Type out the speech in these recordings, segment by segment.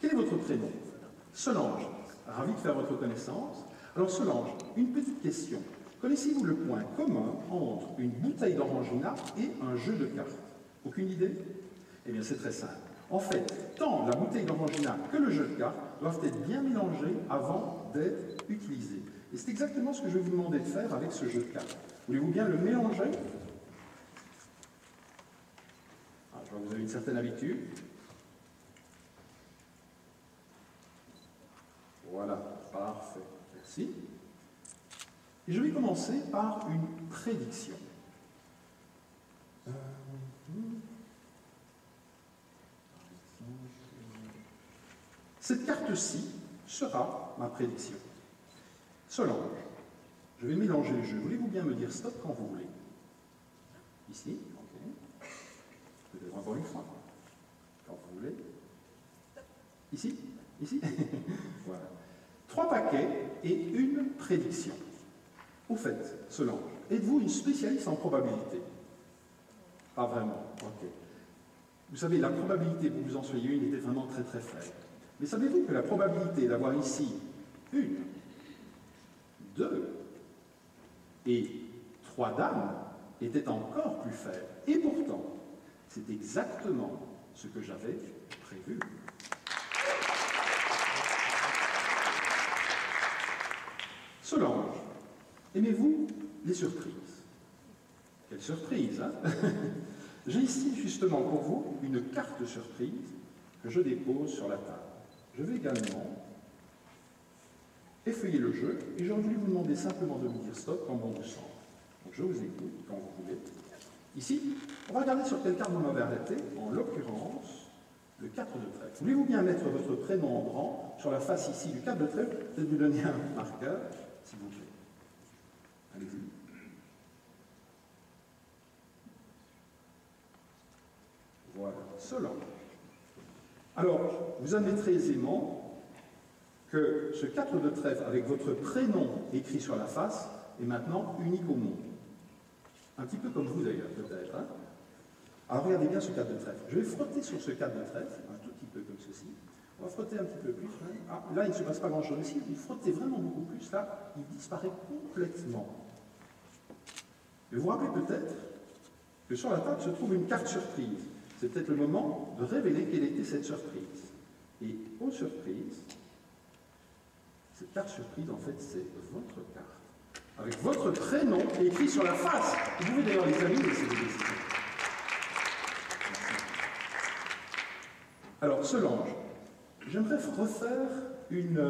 Quel est votre prénom? Solange. Ravi de faire votre connaissance. Alors Solange, une petite question. Connaissez-vous le point commun entre une bouteille d'orangina et un jeu de cartes? Aucune idée? Eh bien c'est très simple. En fait, tant la bouteille d'orangina que le jeu de cartes doivent être bien mélangés avant d'être utilisés. Et c'est exactement ce que je vais vous demander de faire avec ce jeu de cartes. Voulez-vous bien le mélanger? Je vois que vous avez une certaine habitude. Voilà, parfait. Merci. Et je vais commencer par une prédiction. Cette carte-ci sera ma prédiction. Solange, je vais mélanger le jeu. Voulez-vous bien me dire stop quand vous voulez? Ici, ok. Peut-être encore une fois. Quand vous voulez. Ici? Ici? Voilà. 3 paquets et une prédiction. Au fait, Solange, êtes-vous une spécialiste en probabilité? Pas vraiment, ok. Vous savez, la probabilité pour que vous en soyez une était vraiment très très faible. Mais savez-vous que la probabilité d'avoir ici 1, 2 et 3 dames était encore plus faible? Et pourtant, c'est exactement ce que j'avais prévu. Solange, aimez-vous les surprises? Quelle surprise, hein? J'ai ici justement pour vous une carte surprise que je dépose sur la table. Je vais également effeuiller le jeu et j'aurais voulu vous demander simplement de me dire stop quand bon vous semble. Donc je vous écoute quand vous voulez. Ici, on va regarder sur quelle carte vous m'avez arrêté, en l'occurrence le 4 de trèfle. Voulez-vous bien mettre votre prénom en grand sur la face ici du 4 de trèfle? Peut-être vous donner un marqueur, s'il vous plaît. Allez-y. Voilà, Solange. Alors, vous admettrez aisément que ce 4 de trèfle avec votre prénom écrit sur la face est maintenant unique au monde. Un petit peu comme vous d'ailleurs, peut-être. Hein? Alors regardez bien ce 4 de trèfle. Je vais frotter sur ce 4 de trèfle, un tout petit peu comme ceci. On va frotter un petit peu plus. Hein? Ah, là, il ne se passe pas grand-chose ici. Vous frottez vraiment beaucoup plus. Là, il disparaît complètement. Et vous vous rappelez peut-être que sur la table se trouve une carte surprise. C'est peut-être le moment de révéler quelle était cette surprise. Et aux surprises, cette carte surprise, en fait, c'est votre carte. Avec votre prénom écrit sur la face. Vous pouvez d'ailleurs, les amis, laisser des dessins. Alors, Solange, j'aimerais refaire une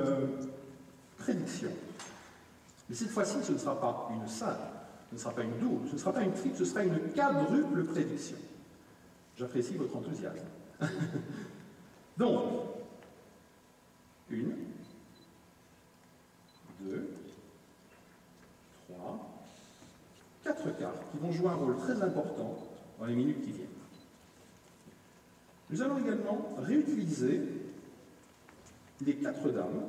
prédiction. Mais cette fois-ci, ce ne sera pas une simple, ce ne sera pas une double, ce ne sera pas une triple, ce sera une quadruple prédiction. J'apprécie votre enthousiasme. Donc, 1, 2, 3, 4 cartes qui vont jouer un rôle très important dans les minutes qui viennent. Nous allons également réutiliser les 4 dames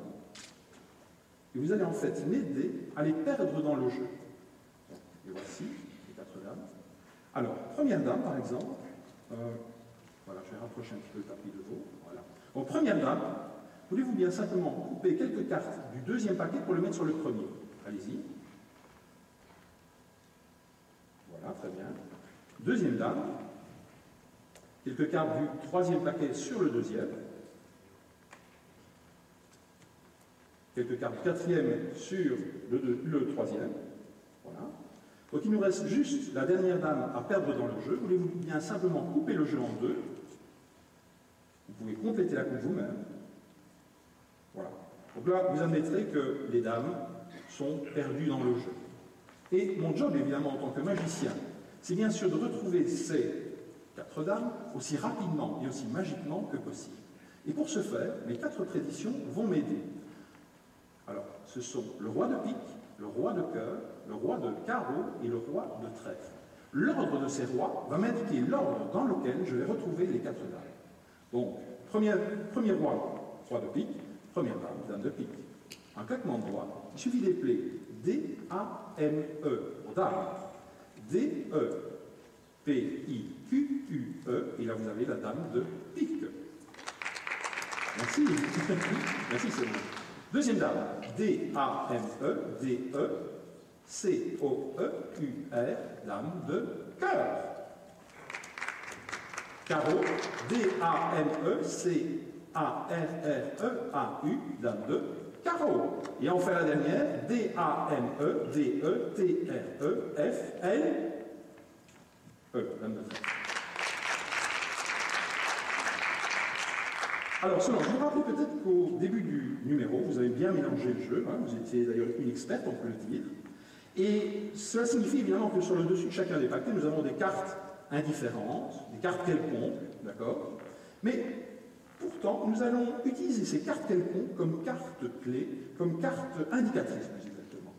et vous allez en fait m'aider à les perdre dans le jeu. Donc, et voici les 4 dames. Alors, première dame par exemple, voilà, je vais rapprocher un petit peu le tapis de veau. Voilà. Donc, première dame, voulez-vous bien simplement couper quelques cartes du deuxième paquet pour le mettre sur le premier? Allez-y. Voilà, très bien. Deuxième dame, quelques cartes du troisième paquet sur le deuxième. Quelques cartes du quatrième sur le troisième. Voilà. Donc il nous reste juste la dernière dame à perdre dans le jeu. Voulez-vous bien simplement couper le jeu en deux? Vous pouvez compléter la coupe vous-même. Voilà. Donc là, vous admettrez que les dames sont perdues dans le jeu. Et mon job, évidemment, en tant que magicien, c'est bien sûr de retrouver ces 4 dames aussi rapidement et aussi magiquement que possible. Et pour ce faire, mes 4 prédictions vont m'aider. Alors, ce sont le roi de pique, le roi de cœur, le roi de carreau et le roi de trèfle. L'ordre de ces rois va m'indiquer l'ordre dans lequel je vais retrouver les 4 dames. Donc, premier roi, roi de pique, première dame, dame de pique. Un claquement de doigts, il suffit d'épeler D-A-M-E, dame, D-E-P-I-Q-U-E, et là vous avez la dame de pique. Merci. Merci, c'est bon. Deuxième dame. D-A-M-E, D-E, C-O-E-U-R, dame de cœur. Carreau, D-A-M-E, C-A-R-R-E-A-U, dame de carreau. Et on fait la dernière, D-A-M-E, D-E-T-R-E-F-L-E, dame de trèfle. Alors, selon, je vous rappelle peut-être qu'au début du numéro, vous avez bien mélangé le jeu, hein, vous étiez d'ailleurs une experte, on peut le dire, et cela signifie évidemment que sur le dessus de chacun des paquets, nous avons des cartes indifférentes, des cartes quelconques, d'accord? Mais pourtant, nous allons utiliser ces cartes quelconques comme cartes clés, comme cartes indicatrices, plus exactement.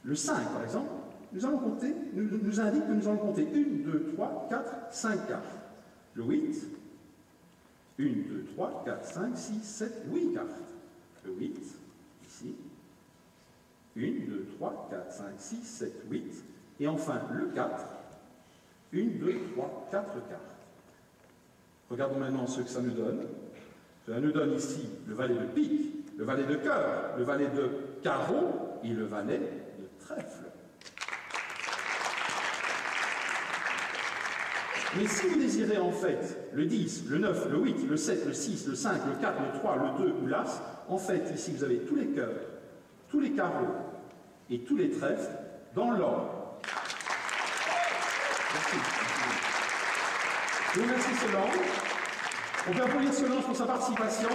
Le 5, par exemple, nous allons compter, nous indique que nous allons compter 1, 2, 3, 4, 5 cartes. Le 8, 1, 2, 3, 4, 5, 6, 7, 8 cartes. Le 8, ici. 1, 2, 3, 4, 5, 6, 7, 8. Et enfin, le 4. 1, 2, 3, 4 cartes. Regardons maintenant ce que ça nous donne. Ça nous donne ici le valet de pique, le valet de cœur, le valet de carreau et le valet de trèfle. Mais si vous désirez en fait le 10, le 9, le 8, le 7, le 6, le 5, le 4, le 3, le 2 ou l'As, en fait ici vous avez tous les cœurs, tous les carreaux et tous les trèfles dans l'ordre. Merci. Je vous remercie Solange. On peut applaudir Solange pour sa participation.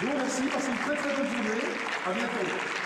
Je vous remercie, passez une très très bonne journée. À bientôt.